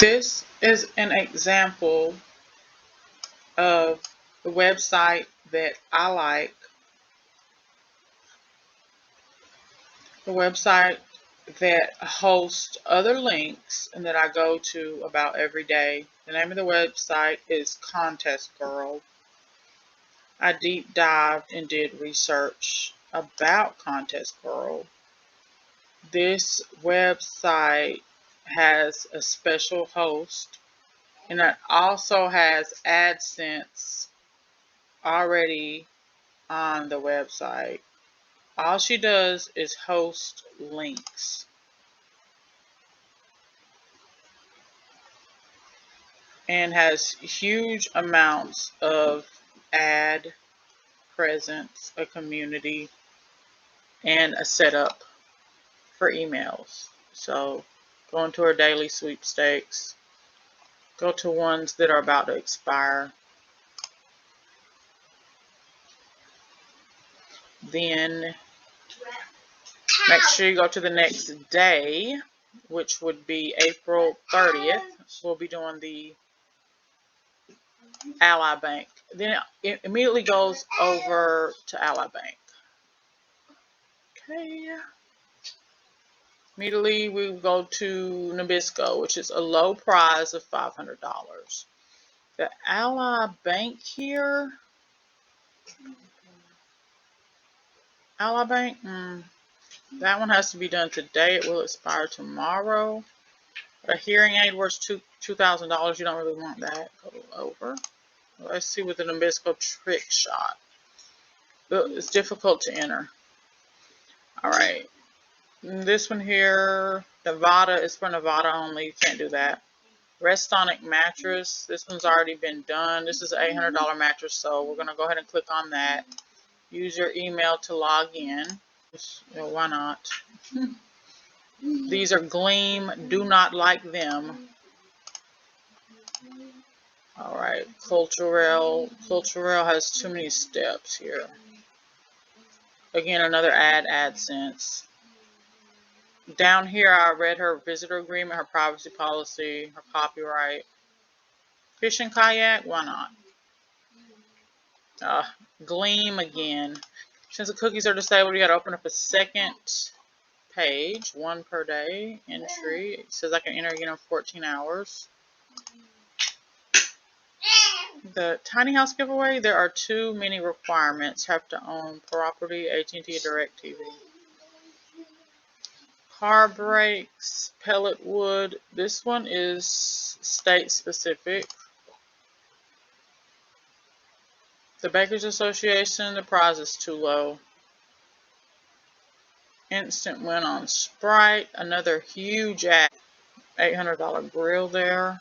This is an example of the website that I like. The website that hosts other links and that I go to about every day. The name of the website is Contest Girl. I deep dived and did research about Contest Girl. This website has a special host, and it also has AdSense already on the website. All she does is host links. And has huge amounts of ad presence, a community, and a setup for emails. So go into her daily sweepstakes. Go to ones that are about to expire. Then make sure you go to the next day, which would be April 30th. We'll be doing the Ally Bank. Then it immediately goes over to Ally Bank. Okay. Immediately we go to Nabisco, which is a low prize of $500. The Ally Bank here, Ally Bank, that one has to be done today. It will expire tomorrow. A hearing aid worth $2,000. You don't really want that. Go over. Let's see with the Nabisco trick shot. It's difficult to enter. All right. This one here, Nevada, is for Nevada only. You can't do that. Restonic mattress. This one's already been done. This is an $800 mattress, so we're going to go ahead and click on that. Use your email to log in. Why not? These are Gleam. Do not like them. All right. Culturel. Culturel has too many steps here. Again, another AdSense. Down here, I read her visitor agreement, her privacy policy, her copyright. Fishing kayak, why not? Gleam again. Since the cookies are disabled, you got to open up a second page, one per day entry. It says I can enter again in 14 hours. The tiny house giveaway, there are too many requirements. Have to own property, AT&T, DirecTV. Car brakes, pellet wood. This one is state specific. The Bakers Association, the prize is too low. Instant win on Sprite. Another huge ad. $800 grill there.